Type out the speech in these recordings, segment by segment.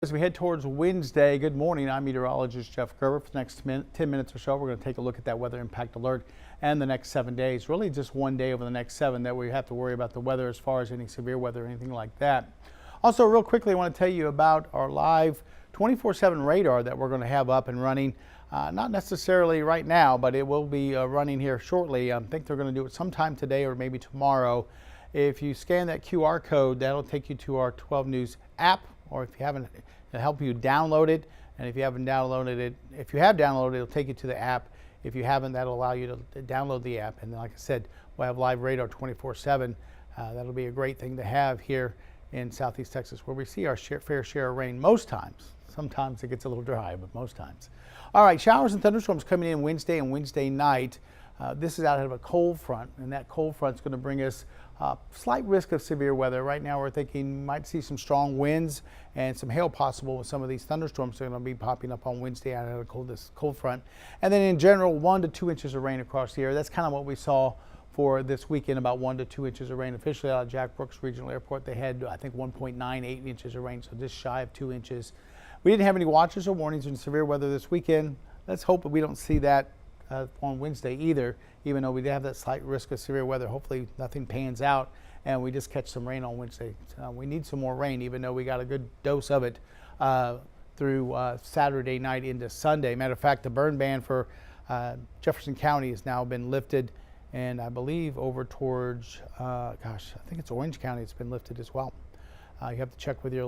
As we head towards Wednesday, good morning. I'm meteorologist Jeff Gerber. For the next 10 minutes or so, we're going to take a look at that weather impact alert and the next 7 days. Really just one day over the next 7 that we have to worry about the weather as far as any severe weather or anything like that. Also, real quickly, I want to tell you about our live 24/7 radar that we're going to have up and running. Not necessarily right now, but it will be running here shortly. I think they're going to do it sometime today or maybe tomorrow. If you scan that QR code, that'll take you to our 12 News app, or if you haven't, it'll help you download it. And if you haven't downloaded it, if you have downloaded it, it'll take you to the app. If you haven't, that'll allow you to download the app. And like I said, we'll have live radar 24/7. That'll be a great thing to have here in Southeast Texas, where we see our fair share of rain most times. Sometimes it gets a little dry, but most times. All right, showers and thunderstorms coming in Wednesday and Wednesday night. This is out of a cold front, and that cold front is going to bring us slight risk of severe weather. Right now we're thinking might see some strong winds and some hail possible with some of these thunderstorms that are going to be popping up on Wednesday out of this cold front. And then in general, 1 to 2 inches of rain across the area. That's kind of what we saw for this weekend, about 1 to 2 inches of rain. Officially out of Jack Brooks Regional Airport, they had, I think, 1.98 inches of rain, so just shy of 2 inches. We didn't have any watches or warnings in severe weather this weekend. Let's hope that we don't see that on Wednesday either, even though we have that slight risk of severe weather. Hopefully nothing pans out and we just catch some rain on Wednesday. We need some more rain, even though we got a good dose of it through Saturday night into Sunday. Matter of fact, the burn ban for Jefferson County has now been lifted, and I believe over towards, I think it's Orange County, it's been lifted as well. You have to check with your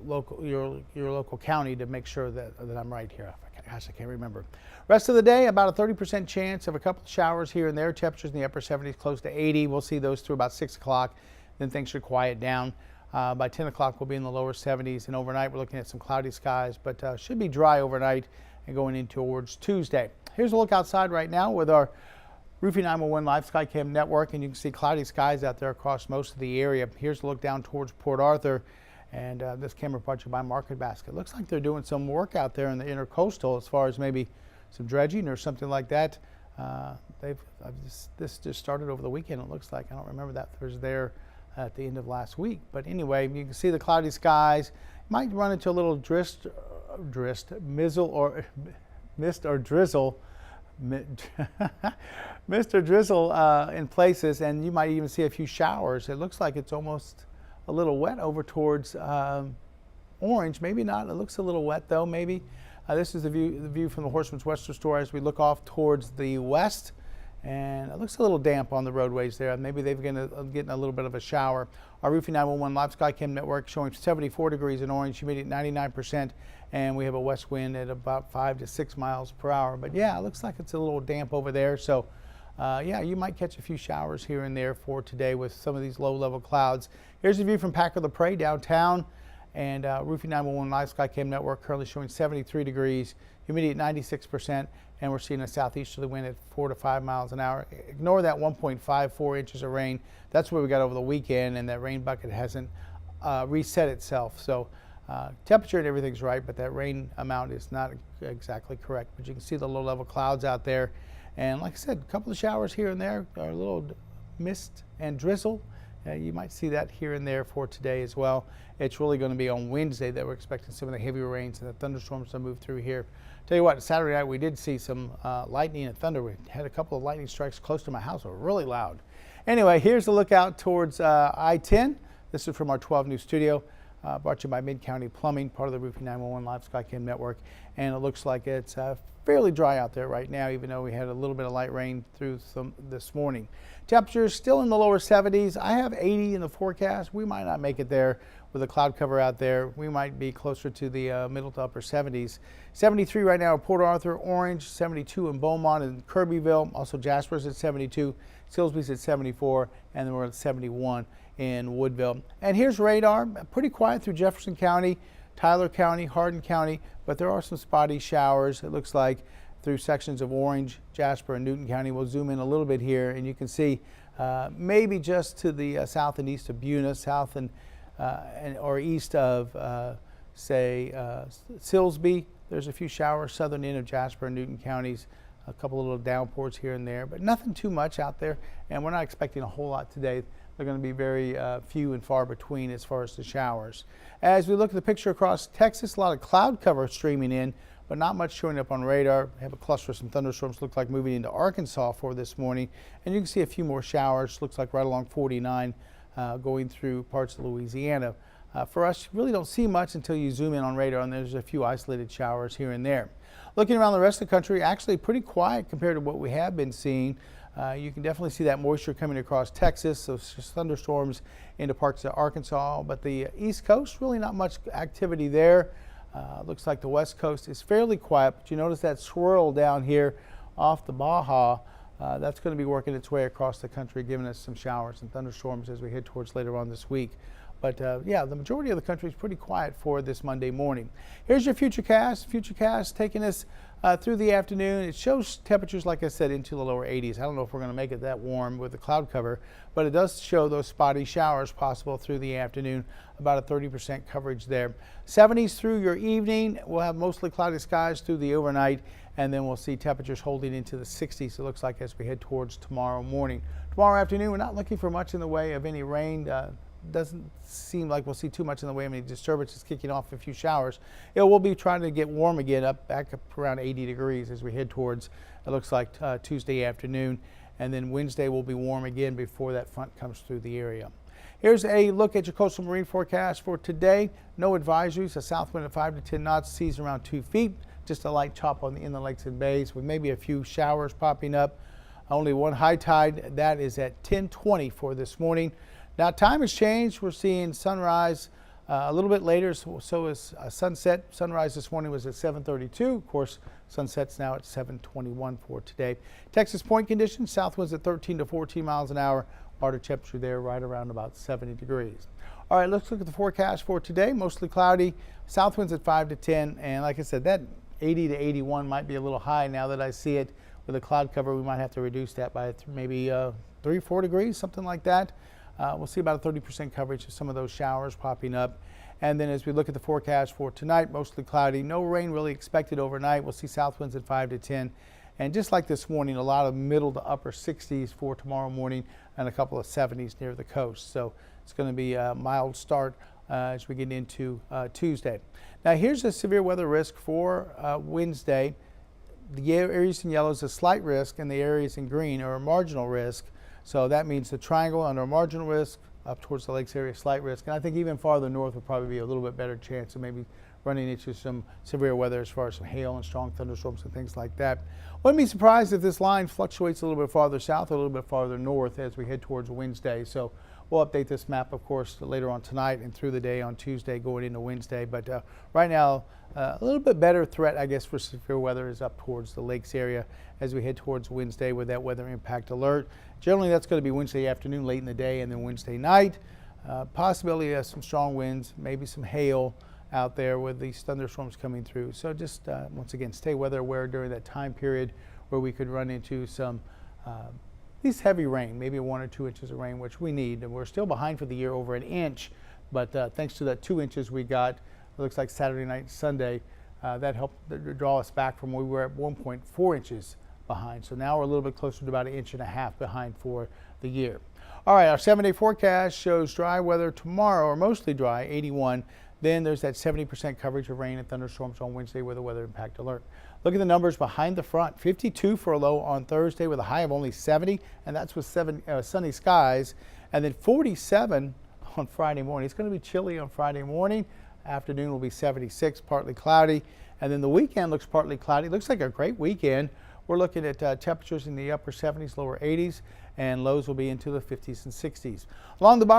local county to make sure that I'm right here. Gosh, I can't remember. Rest of the day, about a 30% chance of a couple of showers here and there. Temperatures in the upper 70s, close to 80. We'll see those through about 6 o'clock. Then things should quiet down. By 10 o'clock, we'll be in the lower 70s. And overnight, we're looking at some cloudy skies, but should be dry overnight and going in towards Tuesday. Here's a look outside right now with our Roofing 911 Live Skycam network, and you can see cloudy skies out there across most of the area. Here's a look down towards Port Arthur, and this camera brought to you by Market Basket. Looks like they're doing some work out there in the intercoastal as far as maybe some dredging or something like that. This just started over the weekend, it looks like. I don't remember that was there at the end of last week. But anyway, you can see the cloudy skies. Might run into a little mist or drizzle in places, and you might even see a few showers. It looks like it's almost a little wet over towards Orange. Maybe not. It looks a little wet though. Maybe this is the view from the Horseman's Western Store as we look off towards the west, and it looks a little damp on the roadways there. Maybe they're getting a little bit of a shower. Our Roofing 911 Live Skycam network showing 74 degrees in Orange, humidity at 99%, and we have a west wind at about 5 to 6 miles per hour. But yeah, it looks like it's a little damp over there. So yeah, you might catch a few showers here and there for today with some of these low-level clouds. Here's a view from Packer the Prairie downtown, and Roofing 911 Live Skycam network currently showing 73 degrees, humidity at 96%, and we're seeing a southeasterly wind at 4 to 5 miles an hour. Ignore that 1.54 inches of rain. That's what we got over the weekend, and that rain bucket hasn't reset itself. So temperature and everything's right, but that rain amount is not exactly correct. But you can see the low-level clouds out there. And like I said, a couple of showers here and there, a little mist and drizzle. You might see that here and there for today as well. It's really going to be on Wednesday that we're expecting some of the heavier rains and the thunderstorms to move through here. Tell you what, Saturday night we did see some lightning and thunder. We had a couple of lightning strikes close to my house. They were really loud. Anyway, here's a look out towards I-10. This is from our 12 News studio. Brought to you by Mid-County Plumbing, part of the Roofing 911 Live Skycam network. And it looks like it's fairly dry out there right now, even though we had a little bit of light rain through this morning. Temperatures still in the lower 70s. I have 80 in the forecast. We might not make it there with the cloud cover out there. We might be closer to the middle to upper 70s. 73 right now at Port Arthur, Orange, 72 in Beaumont and Kirbyville. Also Jasper's at 72, Silsbee's at 74, and then we're at 71 in Woodville. And here's radar, pretty quiet through Jefferson County, Tyler County, Hardin County, but there are some spotty showers, it looks like, through sections of Orange, Jasper, and Newton County. We'll zoom in a little bit here, and you can see maybe just to the south and east of Buna, south or east of, say, Silsbee. There's a few showers southern end of Jasper and Newton counties, a couple of little downpours here and there, but nothing too much out there, and we're not expecting a whole lot today. they're going to be very few and far between as far as the showers. As we look at the picture across Texas, a lot of cloud cover streaming in, but not much showing up on radar. We have a cluster of some thunderstorms look like moving into Arkansas for this morning, and you can see a few more showers, looks like right along 49 going through parts of Louisiana. For us, you really don't see much until you zoom in on radar, and there's a few isolated showers here and there. Looking around the rest of the country, actually pretty quiet compared to what we have been seeing. You can definitely see that moisture coming across Texas, so thunderstorms into parts of Arkansas, but the East Coast, really not much activity there. Looks like the West Coast is fairly quiet, but you notice that swirl down here off the Baja. That's going to be working its way across the country, giving us some showers and thunderstorms as we head towards later on this week. But yeah, the majority of the country is pretty quiet for this Monday morning. Here's your futurecast taking us through the afternoon. It shows temperatures, like I said, into the lower 80s. I don't know if we're going to make it that warm with the cloud cover, but it does show those spotty showers possible through the afternoon, about a 30% coverage there. 70s through your evening. We'll have mostly cloudy skies through the overnight, and then we'll see temperatures holding into the 60s, it looks like, as we head towards tomorrow morning. Tomorrow afternoon, we're not looking for much in the way of any rain. Doesn't seem like we'll see too much in the way of any disturbances, kicking off a few showers. We'll be trying to get warm again, back up around 80 degrees as we head towards, it looks like, Tuesday afternoon. And then Wednesday will be warm again before that front comes through the area. Here's a look at your coastal marine forecast for today. No advisories, a south wind at 5 to 10 knots, seas around 2 feet. Just a light chop on the inland lakes and bays with maybe a few showers popping up. Only one high tide, that is at 10:20 for this morning. Now, time has changed. We're seeing sunrise a little bit later, so is sunset. Sunrise this morning was at 7:32. Of course, sunset's now at 7:21 for today. Texas Point conditions, south winds at 13 to 14 miles an hour. Water temperature there right around about 70 degrees. All right, let's look at the forecast for today. Mostly cloudy, south winds at 5 to 10. And like I said, that 80 to 81 might be a little high now that I see it. With a cloud cover, we might have to reduce that by maybe 3-4 degrees, something like that. We'll see about a 30% coverage of some of those showers popping up. And then as we look at the forecast for tonight, mostly cloudy, no rain really expected overnight. We'll see south winds at 5 to 10. And just like this morning, a lot of middle to upper 60s for tomorrow morning and a couple of 70s near the coast. So it's going to be a mild start as we get into Tuesday. Now here's a severe weather risk for Wednesday. The areas in yellow is a slight risk, and the areas in green are a marginal risk. So that means the triangle under a marginal risk, up towards the lakes area, slight risk. And I think even farther north would probably be a little bit better chance of maybe running into some severe weather as far as some hail and strong thunderstorms and things like that. Wouldn't be surprised if this line fluctuates a little bit farther south or a little bit farther north as we head towards Wednesday. So we'll update this map, of course, later on tonight and through the day on Tuesday going into Wednesday. But right now, a little bit better threat, I guess, for severe weather is up towards the lakes area as we head towards Wednesday with that weather impact alert. Generally, that's going to be Wednesday afternoon, late in the day, and then Wednesday night. Possibility of some strong winds, maybe some hail out there with these thunderstorms coming through. So just, once again, stay weather aware during that time period where we could run into some at least heavy rain, maybe 1 or 2 inches of rain, which we need. And we're still behind for the year over an inch, but thanks to that 2 inches we got, it looks like Saturday night and Sunday, that helped draw us back from where we were at 1.4 inches behind. So now we're a little bit closer to about 1.5 inches behind for the year. All right, our 7-day forecast shows dry weather tomorrow, or mostly dry, 81. Then there's that 70% coverage of rain and thunderstorms on Wednesday with a weather impact alert. Look at the numbers behind the front. 52 for a low on Thursday with a high of only 70, and that's with sunny skies. And then 47 on Friday morning. It's going to be chilly on Friday morning. Afternoon will be 76, partly cloudy. And then the weekend looks partly cloudy. Looks like a great weekend. We're looking at temperatures in the upper 70s, lower 80s, and lows will be into the 50s and 60s. Along the bottom